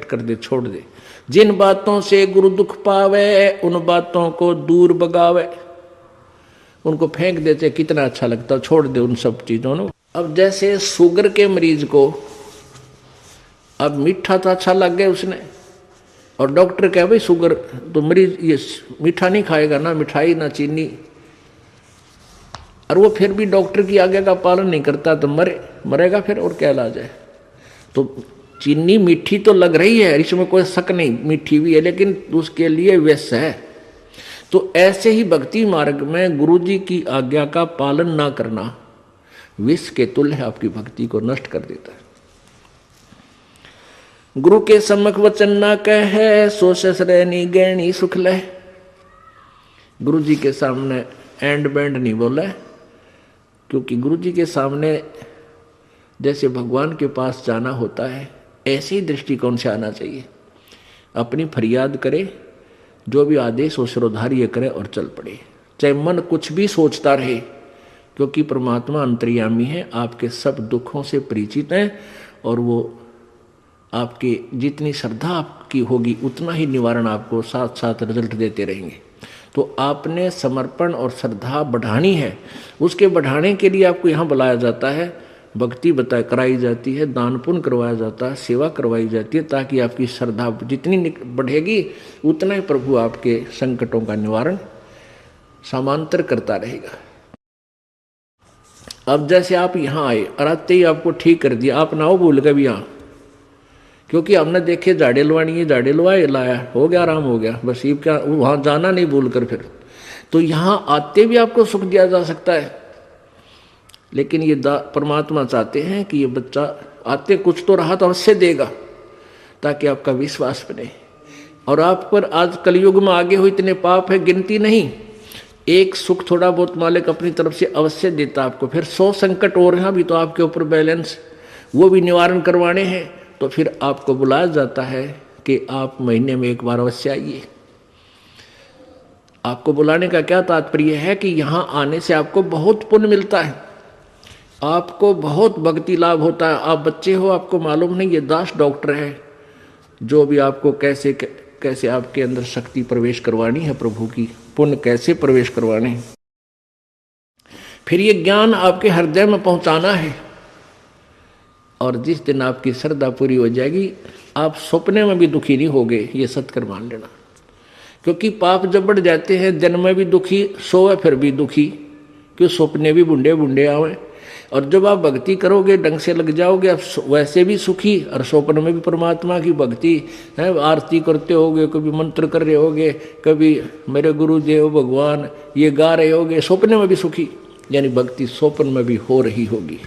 कर दे, छोड़ दे। जिन बातों से गुरु दुख पावे उन बातों को दूर भगावे। उनको फेंक देते, कितना अच्छा लगता, छोड़ दे उन सब चीजों को। अब जैसे शुगर के मरीज को अब मीठा तो अच्छा लग गया उसने, और डॉक्टर कहे भाई शुगर तो मरीज ये मीठा नहीं खाएगा, ना मिठाई ना चीनी, और वो फिर भी डॉक्टर की आज्ञा का पालन नहीं करता तो मरेगा फिर, और क्या इलाज है। तो चीनी मीठी तो लग रही है, इसमें कोई शक नहीं, मीठी भी है, लेकिन उसके लिए विष है। तो ऐसे ही भक्ति मार्ग में गुरु जी की आज्ञा का पालन ना करना विष के तुल्य है, आपकी भक्ति को नष्ट कर देता है। गुरु के सम्मुख वचन ना कहे सो ससरैनी गैणी सुख लह। गुरु जी के सामने एंड बैंड नहीं बोला, क्योंकि गुरु जी के सामने जैसे भगवान के पास जाना होता है ऐसे ही दृष्टिकोण से आना चाहिए। अपनी फरियाद करे, जो भी आदेश हो सिरोधार्य करे और चल पड़े, चाहे मन कुछ भी सोचता रहे, क्योंकि परमात्मा अंतर्यामी है, आपके सब दुखों से परिचित है, और वो आपके जितनी श्रद्धा आपकी होगी उतना ही निवारण आपको साथ साथ रिजल्ट देते रहेंगे। तो आपने समर्पण और श्रद्धा बढ़ानी है, उसके बढ़ाने के लिए आपको यहाँ बुलाया जाता है, भक्ति कराई जाती है, दान पुण्य करवाया जाता है, सेवा करवाई जाती है, ताकि आपकी श्रद्धा जितनी बढ़ेगी उतना ही प्रभु आपके संकटों का निवारण समांतर करता रहेगा। अब जैसे आप यहाँ आए और आते ही आपको ठीक कर दिया, आप ना हो भूल गए भी यहाँ, क्योंकि हमने देखे झाड़े लवानी है, झाड़े लवाए लाया, हो गया, आराम हो गया, बस ये क्या वहाँ जाना नहीं भूल कर फिर। तो यहाँ आते भी आपको सुख दिया जा सकता है, लेकिन ये परमात्मा चाहते हैं कि ये बच्चा आते कुछ तो रहा तो अवश्य देगा, ताकि आपका विश्वास बने। और आप पर आज कलयुग में आगे हो इतने पाप है, गिनती नहीं। एक सुख थोड़ा बहुत मालिक अपनी तरफ से अवश्य देता आपको, फिर 100 संकट और हैं अभी तो आपके ऊपर बैलेंस, वो भी निवारण करवाने हैं। तो फिर आपको बुलाया जाता है कि आप महीने में एक बार अवश्य आइए। आपको बुलाने का क्या तात्पर्य है कि यहाँ आने से आपको बहुत पुण्य मिलता है, आपको बहुत भक्ति लाभ होता है। आप बच्चे हो, आपको मालूम नहीं, ये दास डॉक्टर है जो भी आपको कैसे कैसे आपके अंदर शक्ति प्रवेश करवानी है, प्रभु की पुण्य कैसे प्रवेश करवाने हैं, फिर ये ज्ञान आपके हृदय में पहुंचाना है। और जिस दिन आपकी श्रद्धा पूरी हो जाएगी, आप सपने में भी दुखी नहीं होगे, ये सत्कर मान लेना। क्योंकि पाप जब बढ़ जाते हैं, दिन में भी दुखी, सोए फिर भी दुखी, क्यों सपने भी बुंडे बुंडे आवे। और जब आप भक्ति करोगे, ढंग से लग जाओगे, आप वैसे भी सुखी, और स्वप्न में भी परमात्मा की भक्ति है, आरती करते होगे, कभी मंत्र कर रहे होगे, कभी मेरे गुरुदेव भगवान ये गा रहे होगे, स्वप्न में भी सुखी, यानी भक्ति स्वप्न में भी हो रही होगी।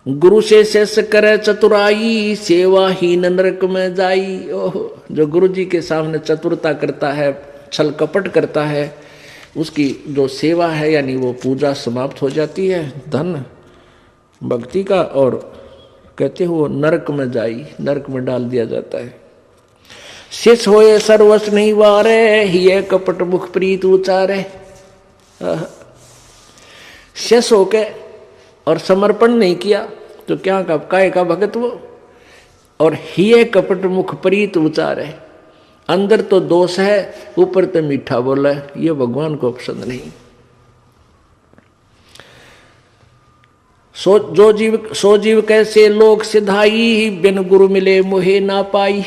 गुरु से शेष करे चतुराई सेवाहीन नरक में जाई। ओहो, जो गुरु जी के सामने चतुरता करता है, छल कपट करता है, उसकी जो सेवा है यानी वो पूजा समाप्त हो जाती है, धन भक्ति का, और कहते हो नरक में जाई, नरक में डाल दिया जाता है। शेष होए सर्वस नहीं वारे, हिये कपट मुख प्रीत उचारे। शेष होके और समर्पण नहीं किया तो क्या का काय का भगत वो, और हिये कपट मुख प्रीत उचारे। अंदर तो दोष है, ऊपर तो मीठा बोला है, ये भगवान को पसंद नहीं। सो जीव कैसे लोग सिधाई, बिन गुरु मिले मोहे ना पाई।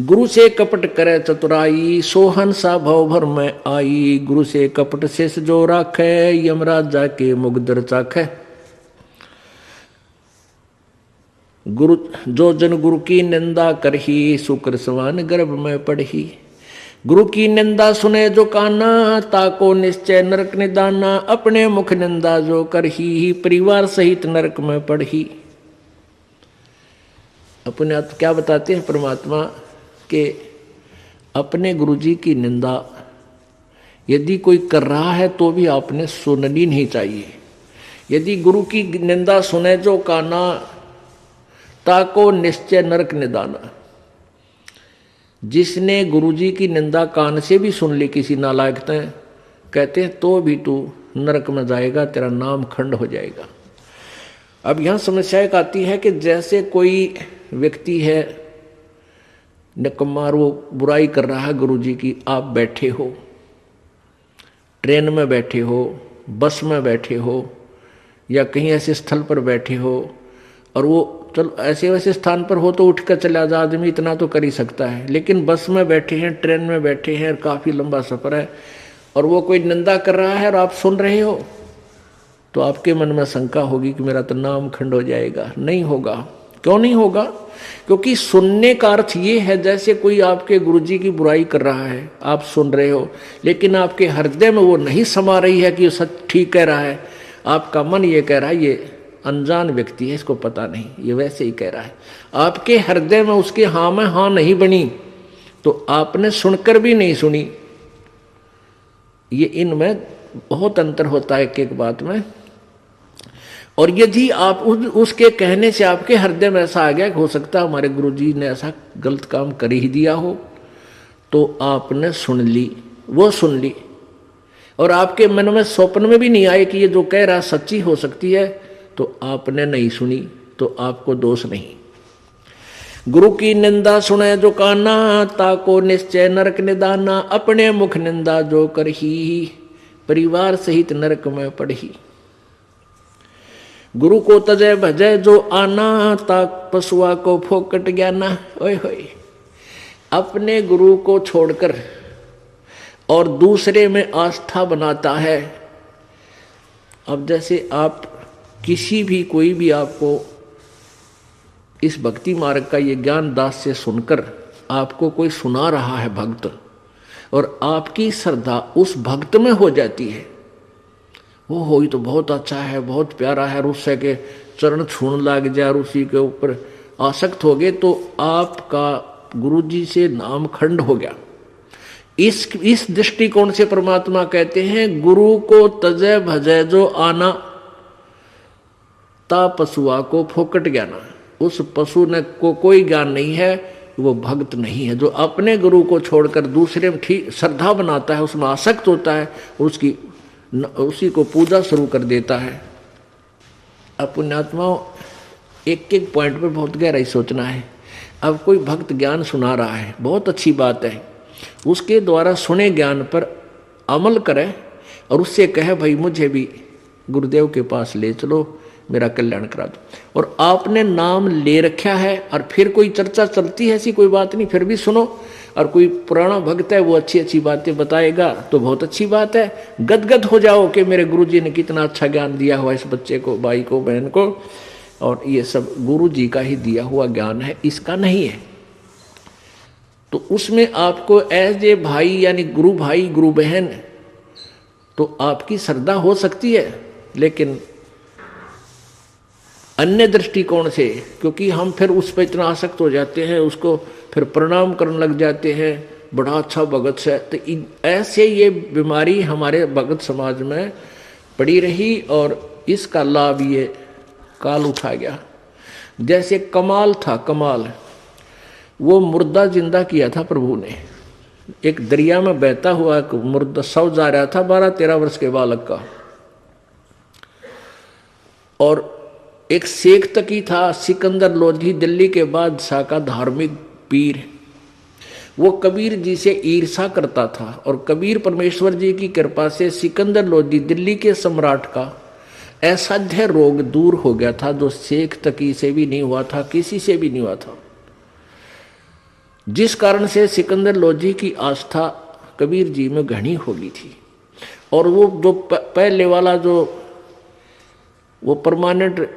गुरु से कपट करे चतुराई, सोहन सा भव भर में आई। गुरु से कपट शेष जो राखे, यमराज जाके मुगदर चाखे। गुरु जो जन गुरु की निंदा करही, शुक्र समान गर्भ में पढ़ही। गुरु की निंदा सुने जो काना, ताको निश्चय नरक निदाना। अपने मुख निंदा जो करही, परिवार सहित नरक में पढ़ही। अपने आप क्या बताते हैं परमात्मा के, अपने गुरुजी की निंदा यदि कोई कर रहा है तो भी आपने सुननी नहीं चाहिए। यदि गुरु की निंदा सुने जो काना, ताको निश्चय नरक निदाना। जिसने गुरुजी की निंदा कान से भी सुन ली किसी नालायक ने, कहते हैं तो भी तू नरक में जाएगा, तेरा नाम खंड हो जाएगा। अब यहां समस्या एक आती है कि जैसे कोई व्यक्ति है निकम्मा, वो बुराई कर रहा है गुरुजी की, आप बैठे हो, ट्रेन में बैठे हो, बस में बैठे हो, या कहीं ऐसे स्थल पर बैठे हो, और वो चलो ऐसे वैसे स्थान पर हो तो उठ कर चला जा, आदमी इतना तो कर ही सकता है, लेकिन बस में बैठे हैं, ट्रेन में बैठे हैं, काफ़ी लंबा सफ़र है, और वो कोई निंदा कर रहा है और आप सुन रहे हो, तो आपके मन में शंका होगी कि मेरा तो नाम खंड हो जाएगा। नहीं होगा। क्यों नहीं होगा? क्योंकि सुनने का अर्थ ये है जैसे कोई आपके गुरुजी की बुराई कर रहा है, आप सुन रहे हो, लेकिन आपके हृदय में वो नहीं समा रही है कि ये सच ठीक कह रहा है। आपका मन ये कह रहा है ये अनजान व्यक्ति है, इसको पता नहीं, ये वैसे ही कह रहा है। आपके हृदय में उसके हाँ में हाँ नहीं बनी, तो आपने सुनकर भी नहीं सुनी। ये इनमें बहुत अंतर होता है एक एक बात में। और यदि आप उसके कहने से आपके हृदय में ऐसा आ गया कि हो सकता है हमारे गुरुजी ने ऐसा गलत काम कर ही दिया हो, तो आपने सुन ली, वो सुन ली, और आपके मन में स्वप्न में भी नहीं आए कि ये जो कह रहा सच्ची हो सकती है, तो आपने नहीं सुनी, तो आपको दोष नहीं। गुरु की निंदा सुने जो काना, ताको निश्चय नरक निदाना, अपने मुख निंदा जो करही, परिवार सहित नरक में पड़ही। गुरु को तजय भजय जो आना, ताक पशुआ को फोकट ज्ञाना। ओए होए, अपने गुरु को छोड़कर और दूसरे में आस्था बनाता है। अब जैसे आप किसी भी कोई भी आपको इस भक्ति मार्ग का ये ज्ञान दास से सुनकर आपको कोई सुना रहा है भक्त, और आपकी श्रद्धा उस भक्त में हो जाती है, वो हो तो बहुत अच्छा है, बहुत प्यारा है, और उससे के चरण छूने लग जाए और उसी के ऊपर आसक्त हो गए, तो आपका गुरुजी से नाम खंड हो गया। इस दृष्टिकोण से परमात्मा कहते हैं गुरु को तजय भजय जो आना, ता पशुआ को फोकट ज्ञाना। उस पशु ने को कोई ज्ञान नहीं है, वो भक्त नहीं है। जो अपने गुरु को छोड़कर दूसरे में ठीक श्रद्धा बनाता है, उसमें आसक्त होता है, उसी को पूजा शुरू कर देता है। अब पुण्यात्माओं, एक एक पॉइंट पे बहुत गहराई सोचना है। अब कोई भक्त ज्ञान सुना रहा है, बहुत अच्छी बात है, उसके द्वारा सुने ज्ञान पर अमल करे और उससे कहे भाई मुझे भी गुरुदेव के पास ले चलो, मेरा कल्याण करा दो। और आपने नाम ले रखा है और फिर कोई चर्चा चलती है, ऐसी कोई बात नहीं, फिर भी सुनो। और कोई पुराना भक्त है वो अच्छी अच्छी बातें बताएगा तो बहुत अच्छी बात है, गदगद हो जाओ कि मेरे गुरुजी ने कितना अच्छा ज्ञान दिया हुआ इस बच्चे को, भाई को, बहन को, और ये सब गुरुजी का ही दिया हुआ ज्ञान है, इसका नहीं है। तो उसमें आपको एज ए भाई यानी गुरु भाई गुरु बहन तो आपकी श्रद्धा हो सकती है, लेकिन अन्य दृष्टिकोण से, क्योंकि हम फिर उस पर इतना आसक्त हो जाते हैं, उसको फिर प्रणाम करने लग जाते हैं, बड़ा अच्छा भगत है, तो ऐसे ये बीमारी हमारे भगत समाज में पड़ी रही और इसका लाभ ये काल उठा गया। जैसे कमाल था, कमाल वो मुर्दा जिंदा किया था प्रभु ने। एक दरिया में बहता हुआ एक मुर्दा शव जा रहा था 12-13 वर्ष के बालक का, और एक शेख तकी था सिकंदर लोधी, दिल्ली के बादशाह का धार्मिक पीर। वो कबीर जी से ईर्षा करता था और कबीर परमेश्वर जी की कृपा से सिकंदर लोधी दिल्ली के सम्राट का असाध्य रोग दूर हो गया था, जो शेख तकी से भी नहीं हुआ था, किसी से भी नहीं हुआ था, जिस कारण से सिकंदर लोधी की आस्था कबीर जी में घनी हो गई थी। और वो जो पहले वाला जो वो परमानेंट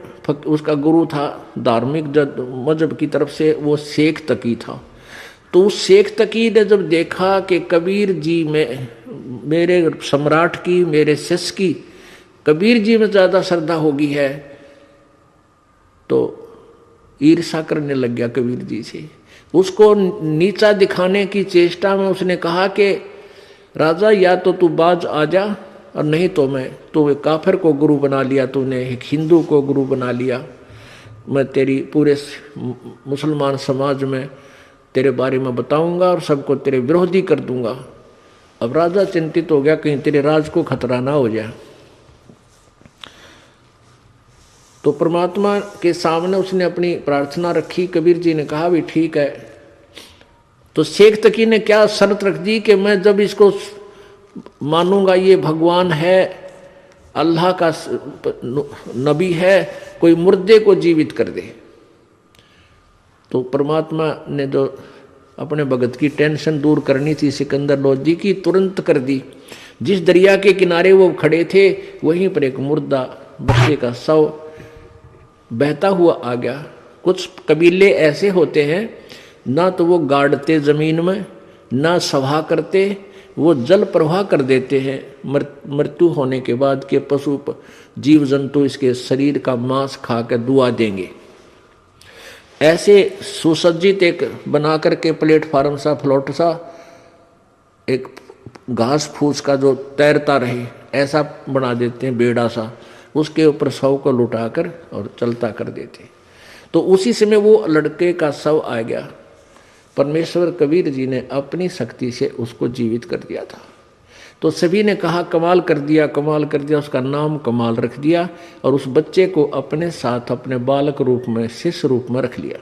उसका गुरु था धार्मिक मजहब की तरफ से, वो शेख तकी था। तो उस शेख तकी ने जब देखा कि कबीर जी में, मेरे सम्राट की, मेरे शिष्य की कबीर जी में ज़्यादा श्रद्धा होगी है, तो ईर्षा करने लग गया कबीर जी से। उसको नीचा दिखाने की चेष्टा में उसने कहा कि राजा या तो तू बाज आ जा, और नहीं तो मैं, तो एक काफिर को गुरु बना लिया तूने, एक हिंदू को गुरु बना लिया, मैं तेरी पूरे मुसलमान समाज में तेरे बारे में बताऊंगा और सबको तेरे विरोधी कर दूंगा। अब राजा चिंतित हो गया कहीं तेरे राज को खतरा ना हो जाए। तो परमात्मा के सामने उसने अपनी प्रार्थना रखी। कबीर जी ने कहा भी ठीक है। तो शेख तकी ने क्या शर्त रख दी कि मैं जब इसको मानूंगा ये भगवान है, अल्लाह का नबी है, कोई मुर्दे को जीवित कर दे। तो परमात्मा ने जो अपने भगत की टेंशन दूर करनी थी सिकंदर लोधी की, तुरंत कर दी। जिस दरिया के किनारे वो खड़े थे वहीं पर एक मुर्दा बच्चे का शव बहता हुआ आ गया। कुछ कबीले ऐसे होते हैं, ना तो वो गाड़ते जमीन में, ना सभा करते, वो जल प्रवाह कर देते हैं मृत्यु होने के बाद के पशु जीव जंतु इसके शरीर का मांस खा कर दुआ देंगे। ऐसे सुसज्जित एक बना करके प्लेटफार्म सा, फ्लोट सा, एक घास फूस का जो तैरता रहे ऐसा बना देते हैं, बेड़ा सा, उसके ऊपर शव को लुटाकर और चलता कर देते। तो उसी समय वो लड़के का शव आ गया। परमेश्वर कबीर जी ने अपनी शक्ति से उसको जीवित कर दिया था। तो सभी ने कहा कमाल कर दिया, कमाल कर दिया। उसका नाम कमाल रख दिया और उस बच्चे को अपने साथ अपने बालक रूप में, शिष्य रूप में रख लिया।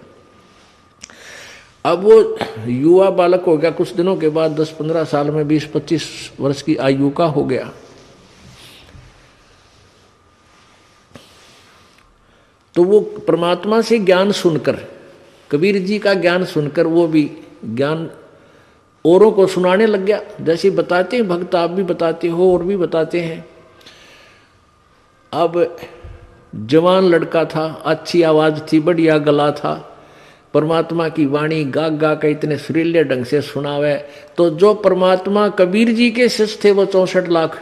अब वो युवा बालक हो गया। कुछ दिनों के बाद 10-15 साल में 20-25 वर्ष की आयु का हो गया। तो वो परमात्मा से ज्ञान सुनकर, कबीर जी का ज्ञान सुनकर वो भी ज्ञान औरों को सुनाने लग गया। जैसे बताते हैं भक्त, आप भी बताते हो और भी बताते हैं। अब जवान लड़का था, अच्छी आवाज थी, बढ़िया गला था, परमात्मा की वाणी गा गा के इतने सुरीले ढंग से सुनावे। तो जो परमात्मा कबीर जी के शिष्य थे वो 64 लाख,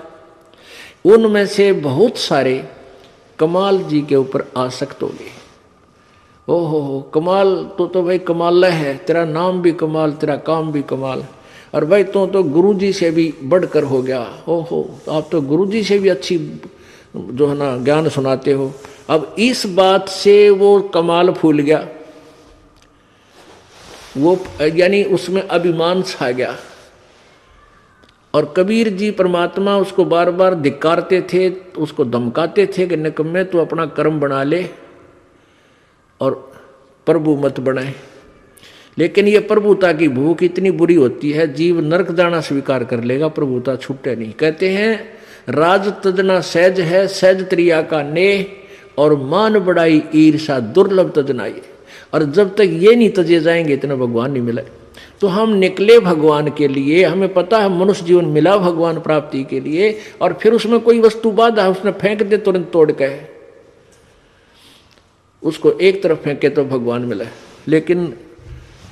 उनमें से बहुत सारे कमाल जी के ऊपर आसक्त हो गए। ओहो कमाल तो भाई कमाल है, तेरा नाम भी कमाल, तेरा काम भी कमाल, और भाई तो गुरु जी से भी बढ़कर हो गया। ओहो आप तो गुरु जी से भी अच्छी जो है ना ज्ञान सुनाते हो। अब इस बात से वो कमाल फूल गया, वो यानी उसमें अभिमान छा गया। और कबीर जी परमात्मा उसको बार बार धिक्कारते थे, उसको धमकाते थे कि निकम्मे तू अपना कर्म बना ले और प्रभु मत बनाए। लेकिन ये प्रभुता की भूख इतनी बुरी होती है, जीव नरक जाना स्वीकार कर लेगा, प्रभुता छूटे नहीं। कहते हैं राज तजना सहज है, सहज त्रिया का नेह, और मान बढ़ाई ईर्षा दुर्लभ तजनाई। और जब तक ये नहीं तजे जाएंगे इतना भगवान नहीं मिले। तो हम निकले भगवान के लिए, हमें पता है मनुष्य जीवन मिला भगवान प्राप्ति के लिए, और फिर उसमें कोई वस्तु बाधा उसने फेंक दे तुरंत तोड़ के, उसको एक तरफ फेंके तो भगवान मिला। लेकिन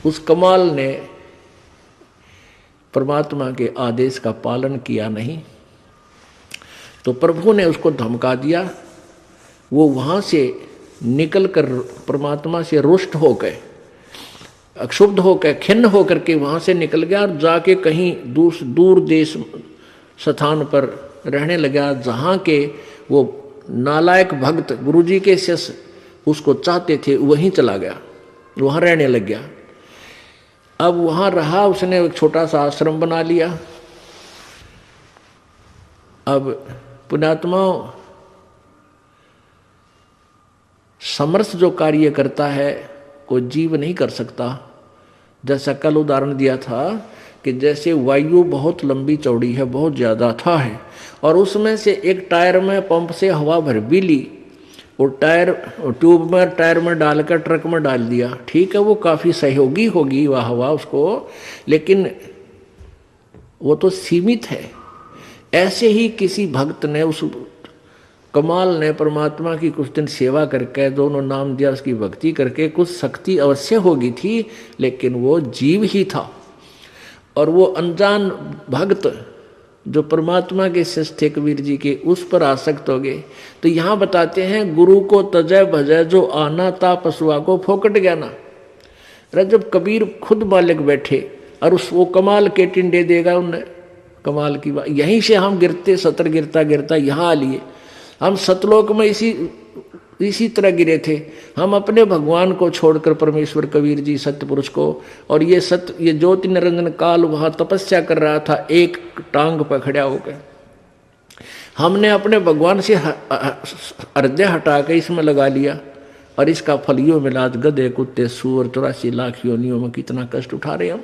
उस कमाल ने परमात्मा के आदेश का पालन किया नहीं, तो प्रभु ने उसको धमका दिया। वो वहां से निकलकर परमात्मा से रुष्ट होकर, अक्षुब्ध होकर, खिन्न होकर के वहां से निकल गया और जाके कहीं दूर देश स्थान पर रहने लगा, जहां के वो नालायक भक्त गुरुजी के शिष्य उसको चाहते थे, वहीं चला गया, वहां रहने लग गया। अब वहां रहा, उसने एक छोटा सा आश्रम बना लिया। अब पुण्यात्मा समर्थ जो कार्य करता है कोई जीव नहीं कर सकता। जैसा कल उदाहरण दिया था कि जैसे वायु बहुत लंबी चौड़ी है, बहुत ज़्यादा था है, और उसमें से एक टायर में पंप से हवा भर भी ली, वो टायर ट्यूब में टायर में डालकर ट्रक में डाल दिया, ठीक है वो काफ़ी सहयोगी होगी वह हवा उसको, लेकिन वो तो सीमित है। ऐसे ही किसी भक्त ने, उस कमाल ने परमात्मा की कुछ दिन सेवा करके, दोनों नाम दिया, उसकी भक्ति करके कुछ शक्ति अवश्य होगी थी, लेकिन वो जीव ही था। और वो अनजान भक्त जो परमात्मा के शिष्य थे कबीर जी के, उस पर आसक्त हो गए। तो यहाँ बताते हैं गुरु को तजय भजय जो आना ता पशुआ को फोकट गया ना। जब कबीर खुद मालिक बैठे और उस वो कमाल के टिंडे देगा उन्हें, कमाल की बात। यहीं से हम गिरते, सतर गिरता गिरता यहाँ आ लिए। हम सतलोक में इसी तरह गिरे थे। हम अपने भगवान को छोड़कर परमेश्वर कबीर जी सत्य पुरुष को, और ये ज्योति निरंजन काल वहाँ तपस्या कर रहा था एक टांग पर खड़ा होकर। हमने अपने भगवान से हृदय हटा के इसमें लगा लिया और इसका फल यो मिला। आज गधे कुत्ते सूअर 84 लाख योनियों में कितना कष्ट उठा रहे हम,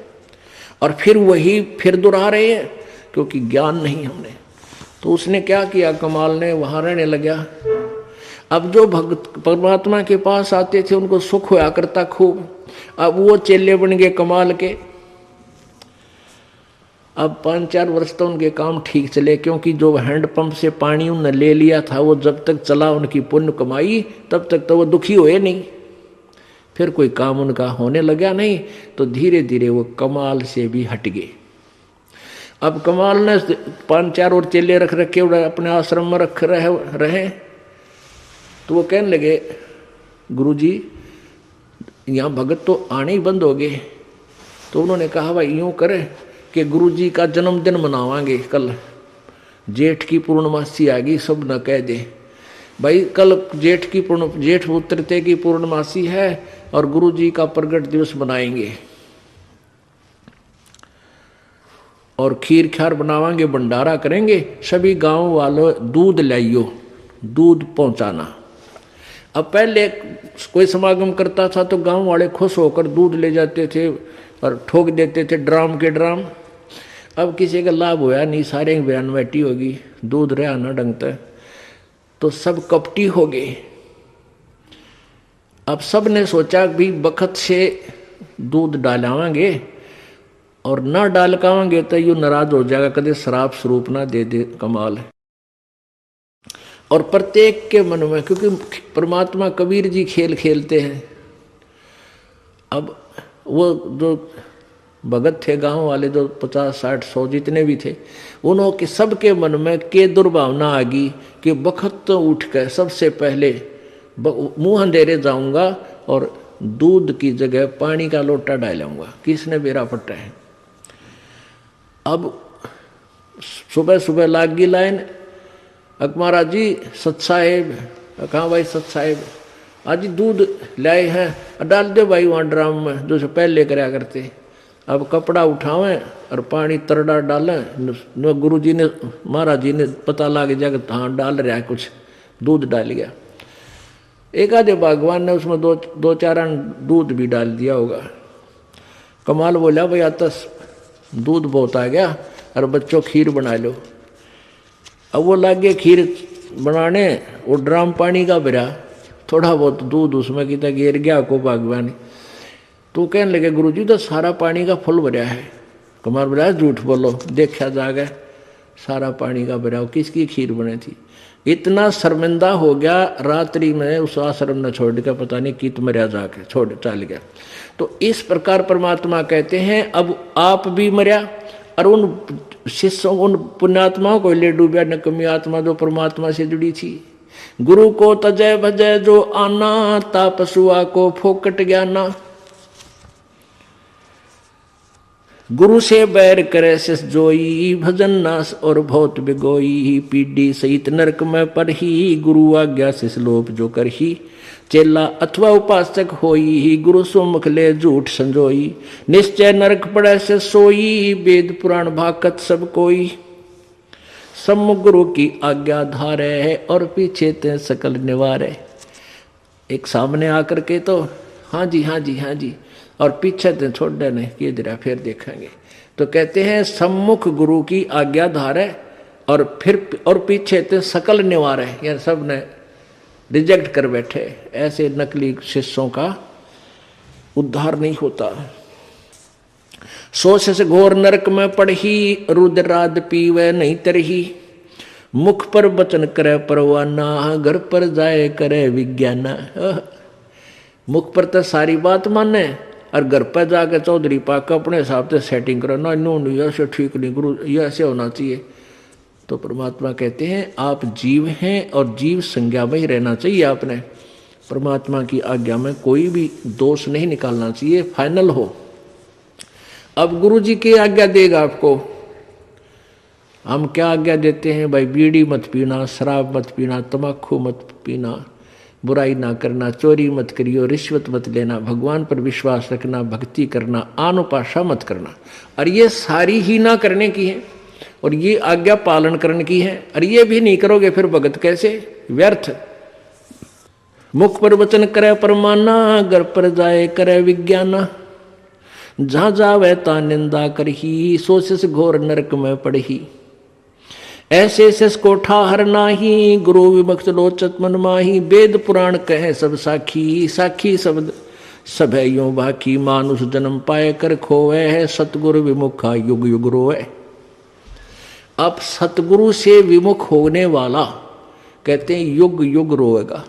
और फिर वही फिर दोहरा रहे हैं क्योंकि ज्ञान नहीं हमने। तो उसने क्या किया, कमाल ने वहां रहने लगा। अब जो भक्त परमात्मा के पास आते थे उनको सुख होया करता खूब। अब वो चेले बन गए कमाल के। अब 5-4 वर्ष तो उनके काम ठीक चले, क्योंकि जो हैंडपंप से पानी उन्होंने ले लिया था वो जब तक चला उनकी पुण्य कमाई तब तक तो वो दुखी हुए नहीं। फिर कोई काम उनका होने लगा नहीं, तो धीरे धीरे वो कमाल से भी हट गए। अब कमाल ने 5-4 और चेले रख रखे अपने आश्रम में रख रहे। तो वो कहने लगे, गुरुजी यहाँ भगत तो आने ही बंद हो गए। तो उन्होंने कहा भाई यूँ करे कि गुरुजी का जन्मदिन मनावांगे कल, जेठ की पूर्णमासी आ गई, सब न कह दे भाई कल जेठ उतरते की पूर्णमासी है और गुरुजी का प्रगट दिवस मनाएंगे और खीर ख्यार बनावांगे, भंडारा करेंगे। सभी गांव वालों दूध लाइयो, दूध पहुंचाना। अब पहले कोई समागम करता था तो गांव वाले खुश होकर दूध ले जाते थे और ठोक देते थे ड्राम के ड्राम। अब किसी का लाभ होया नहीं, सारे बयान बैठी होगी, दूध रहा ना ढंगता, तो सब कपटी हो गए। अब सब ने सोचा भी बखत से दूध डालावांगे और ना डाल कावांगे तो यू नाराज हो जाएगा, कदे शराब स्वरूप ना दे दे। कमाल है। और प्रत्येक के मन में, क्योंकि परमात्मा कबीर जी खेल खेलते हैं। अब वो जो भगत थे गांव वाले, जो 50, 60, 100 जितने भी थे, उन्होंने सबके मन में के दुर्भावना आ गई कि बखत तो उठ कर सबसे पहले मुंह अंधेरे जाऊंगा और दूध की जगह पानी का लोटा डालूंगा। किसने बेरा पट्टा है। अब सुबह सुबह लाग गई लाइन, अकमारा जी सत साहेब, कहाँ भाई सत साहेब, आज दूध लाए हैं, डाल दे भाई वहाँ ड्राम में जो से पहले कराया करते। अब कपड़ा उठावें और पानी तरड़ा डालें। गुरु जी ने महाराज जी ने पता लग जाएगा हाँ डाल रहा है कुछ, दूध डाल गया। एक आधे भगवान ने उसमें दो चार दूध भी डाल दिया होगा। कमाल बोला भाई आता दूध बहुत आ गया और बच्चों खीर बना लो। अब वो लागे खीर बनाने, वो ड्राम पानी का भरा, थोड़ा बहुत दूध उसमें कितना गिर गया को भगवान। तो कहने लगे गुरुजी तो सारा पानी का फुल भरा है। कमाल बोला झूठ बोलो, देखा जाएगा सारा पानी का भरा, किसकी खीर बनी थी। इतना शर्मिंदा हो गया, रात्रि में उस आश्रम ने छोड़ के पता नहीं कित मरिया जाके छोड़ चल गया। तो इस प्रकार परमात्मा कहते हैं अब आप भी मरिया और उन शिष्यों उन पुण्यात्माओं को ले डूबा, नकमी आत्मा जो परमात्मा से जुड़ी थी। गुरु को तजय भजय जो आना, तापसुआ को फोकट ज्ञाना। गुरु से बैर करे शिष जोई, भजन नास और बहुत बिगोई। पीढ़ी सहित नरक में पढ़ी, गुरु आज्ञा शिष लोप जो करही। चेला अथवा उपासक होई, गुरु सुमुख ले झूठ संजोई। निश्चय नरक पड़े से सोई, वेद पुराण भाकत सब कोई। सम्मुख गुरु की आज्ञा धारे, और पीछे ते सकल निवारे। एक सामने आकर के तो हाँ जी हाँ जी हाँ जी, और पीछे ते छोड़ देने कि जरा फिर देखेंगे। तो कहते हैं सम्मुख गुरु की आज्ञा धारे और फिर और पीछे ते सकल निवारे, यार सब ने रिजेक्ट कर बैठे। ऐसे नकली शिष्यों का उद्धार नहीं होता। सोच से घोर नरक में पड़ही, रुद्राद पीवे नहीं तरही। मुख पर वचन करे परवाना, घर पर जाए करे विज्ञाना। मुख पर तो सारी बात माने और घर पर जाके चौधरी पाक अपने हिसाब से सेटिंग करो ना, नो ऐसे ठीक नहीं गुरु, ये ऐसे होना चाहिए। तो परमात्मा कहते हैं आप जीव हैं और जीव संज्ञा में ही रहना चाहिए। आपने परमात्मा की आज्ञा में कोई भी दोष नहीं निकालना चाहिए, फाइनल हो। अब गुरु जी की आज्ञा देगा आपको। हम क्या आज्ञा देते हैं भाई, बीड़ी मत पीना, शराब मत पीना, तम्बाकू मत पीना, बुराई ना करना, चोरी मत करियो, रिश्वत मत लेना, भगवान पर विश्वास रखना, भक्ति करना, आनुपाशा मत करना। और ये सारी ही ना करने की है। और ये आज्ञा पालन करने की है। और ये भी नहीं करोगे फिर भगत कैसे, व्यर्थ। मुख पर वचन करे परमाना, घर पर जाए करे विज्ञाना। जहां जावे ता निंदा करही, सोच से घोर नरक में पड़ही। ऐसे शेष को ठाहर नाही, गुरु विमुक्त लोचत मन माही। वेद पुराण कहे सब साखी, साखी शब्द सब है यूं बाकी। मानुष जन्म पाए कर खोवे है, सतगुरु विमुखा युग युग रोए। अब सतगुरु से विमुख होने वाला कहते हैं युग युग रोएगा।